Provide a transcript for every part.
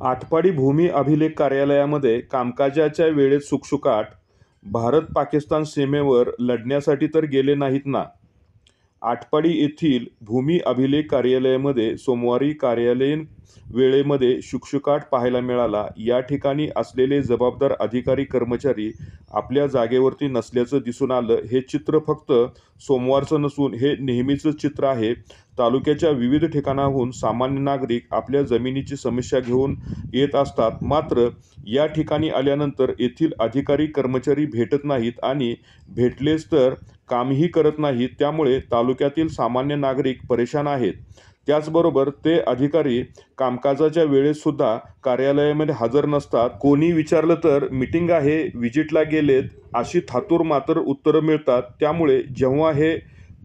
आटपाडी भूमी अभिलेख कार्यालयामध्ये कामकाजाच्या वेळेत शुकशुकाट. भारत पाकिस्तान सीमेवर लढण्यासाठी तर गेले नाहीत ना? आटपाडी येथील भूमी अभिलेख कार्यालयामध्ये सोमवारी कार्यालयीन वेळेमध्ये शुकशुकाट पाहायला मिळाला. या ठिकाणी असलेले जबाबदार अधिकारी कर्मचारी आपल्या जागेवरती नसल्याचं दिसून आलं. हे चित्र फक्त सोमवारचं नसून हे नेहमीचं चित्र आहे. तालुक्याच्या विविध ठिकाणाहून सामान्य नागरिक आपल्या जमिनीची समस्या घेऊन येत असतात. मात्र या ठिकाणी आल्यानंतर येथील अधिकारी कर्मचारी भेटत नाहीत आणि भेटलेच तर कामही करत नाहीत. त्यामुळे तालुक्यातील सामान्य नागरिक परेशान आहेत. त्याचबरोबर ते अधिकारी कामकाजाच्या वेळेत सुद्धा कार्यालयामध्ये हजर नसतात. कोणी विचारलं तर मीटिंग आहे, व्हिजिटला गेलेत अशी थातूर मात्र उत्तरं मिळतात. त्यामुळे जेव्हा हे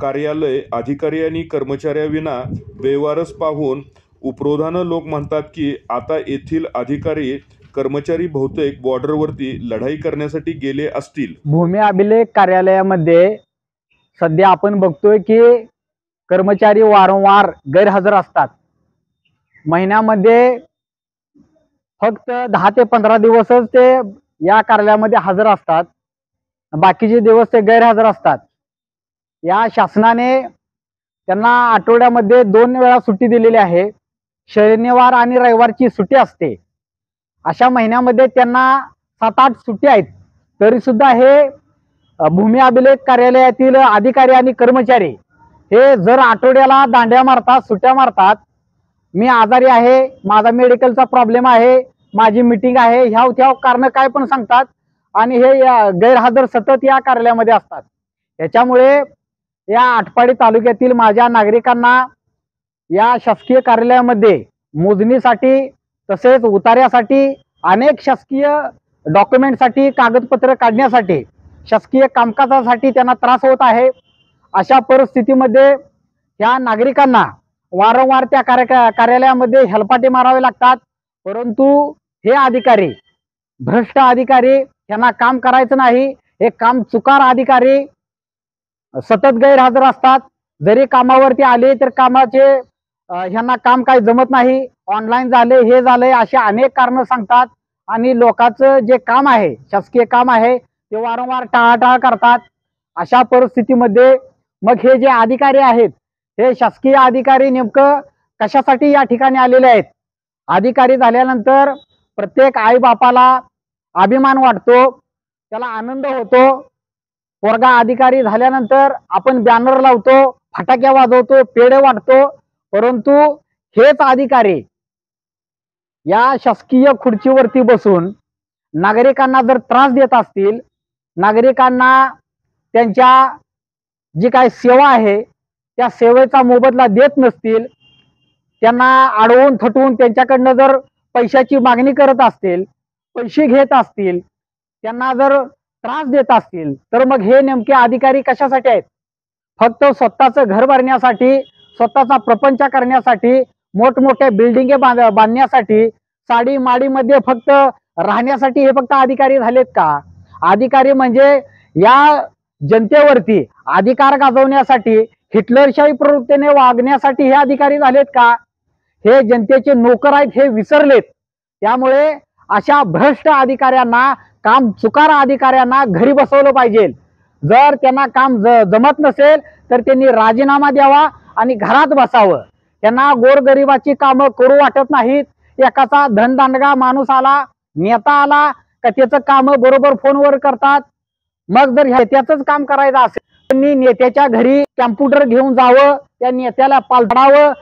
कार्यालय अधिकारी आणि कर्मचाऱ्याविना बेवारस पाहून उपरोधानं लोक म्हणतात की आता येथील अधिकारी कर्मचारी बहुतेक बॉर्डरवरती लढाई करण्यासाठी गेले असतील. भूमी अभिलेख कार्यालयामध्ये सध्या आपण बघतोय की कर्मचारी वारंवार गैरहजर असतात. महिन्यामध्ये फक्त 10 ते 15 दिवसच ते या कार्यालयामध्ये हजर असतात. बाकीचे दिवस ते गैरहजर असतात. या शासनाने त्यांना आठवड्यामध्ये 2 वेळा सुट्टी दिलेली आहे. शनिवार आणि रविवारची सुट्टी असते. अशा महिन्यामध्ये त्यांना 7-8 सुट्टी आहेत. तरी सुद्धा हे भूमी अभिलेख कार्यालयातील अधिकारी आणि कर्मचारी हे जर आठवड्याला दांड्या मारतात, सुट्ट्या मारतात. मी आजारी आहे, माझा मेडिकलचा प्रॉब्लेम आहे, माझी मीटिंग आहे, ह्याव त्याव कारण काय पण सांगतात आणि हे गैरहजर सतत या कार्यालयामध्ये असतात. त्याच्यामुळे या आटपाडी तालुक्यातील माझ्या नागरिकांना या शासकीय कार्यालयामध्ये मोजणीसाठी तसेच उतार्यासाठी अनेक शासकीय डॉक्युमेंटसाठी कागदपत्र काढण्यासाठी शासकीय कामकाजासाठी त्यांना त्रास होत आहे. अशा परिस्थितीमध्ये या नागरिकांना वारंवार त्या कार्यालयामध्ये हेलपाटे मारावे लागतात. परंतु हे अधिकारी भ्रष्ट अधिकारी, त्यांना काम करायचं नाही. हे काम चुकार अधिकारी सतत गैरहजर असतात. जरी कामावरती आले तर कामाचे ह्यांना काम काही जमत नाही, ऑनलाईन झाले, हे झाले, असे अनेक कारण सांगतात आणि लोकांचं जे काम आहे, शासकीय काम आहे, ते वारंवार टाळाटाळ करतात. अशा परिस्थितीमध्ये मग हे जे अधिकारी आहेत, हे शासकीय अधिकारी नेमकं कशासाठी या ठिकाणी आलेले आहेत? अधिकारी झाल्यानंतर प्रत्येक आई बापाला अभिमान वाटतो, त्याला आनंद होतो. पोरगा अधिकारी झाल्यानंतर आपण बॅनर लावतो, फटाक्या वाजवतो, पेढे वाटतो. परंतु हेच अधिकारी या शासकीय खुर्चीवरती बसून नागरिकांना जर त्रास देत असतील, नागरिकांना त्यांच्या जी काही सेवा आहे त्या सेवेचा मोबदला देत नसतील, त्यांना अडवून थटवून त्यांच्याकडनं जर पैशाची मागणी करत असतील, पैसे घेत असतील, त्यांना जर त्रास देत असतील, तर मग हे नेमके अधिकारी कशासाठी आहेत? फक्त स्वतःचं घर भरण्यासाठी, स्वतःचा प्रपंच करण्यासाठी, मोठमोठ्या बिल्डिंगे बांधण्यासाठी, साडी माडीमध्ये फक्त राहण्यासाठी हे फक्त अधिकारी झालेत का? अधिकारी म्हणजे या जनतेवरती अधिकार गाजवण्यासाठी, हिटलरशाही प्रवृत्तीने वागण्यासाठी हे अधिकारी झालेत का? हे जनतेचे नोकर आहेत हे विसरलेत. त्यामुळे अशा भ्रष्ट अधिकाऱ्यांना, काम चुकार अधिकाऱ्यांना घरी बसवलं पाहिजे. जर त्यांना काम जमत नसेल तर त्यांनी राजीनामा द्यावा आणि घरात बसावं. त्यांना गोरगरिबाची कामं करू वाटत नाहीत. एकाचा धनदांडगा माणूस आला, नेता आला का त्याचं काम बरोबर फोनवर करतात. मग जर त्याचंच काम करायचं असेल, त्यांनी नेत्याच्या घरी कॅम्प्युटर घेऊन जावं, त्या नेत्याला पालटावं,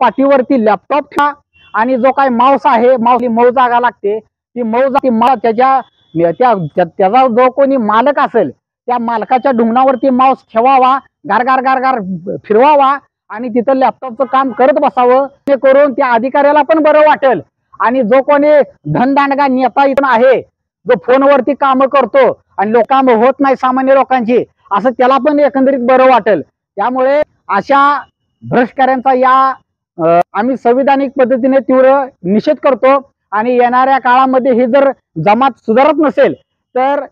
पाठीवरती लॅपटॉप ठेवा आणि जो काही माऊस आहे, मऊ जागा लागते, ती त्याचा जो कोणी मालक असेल त्या मालकाच्या ढुंगणावरती माऊस ठेवावा, गारगार गारगार फिरवावा आणि तिथं लॅपटॉपचं काम करत बसावं. ते करून त्या अधिकाऱ्याला पण बरं वाटेल आणि जो कोणी धनदांडगा नेता इथं आहे, जो फोनवरती काम करतो आणि काम होत नाही सामान्य लोकांची, असं त्याला पण एकंदरीत बरं वाटेल. त्यामुळे अशा भ्रष्टाचारांचा या आम्ही संविधानिक पद्धतीने तीव्र निषेध करतो आणि येणाऱ्या काळामध्ये ही जर जमात सुधारत नसेल तर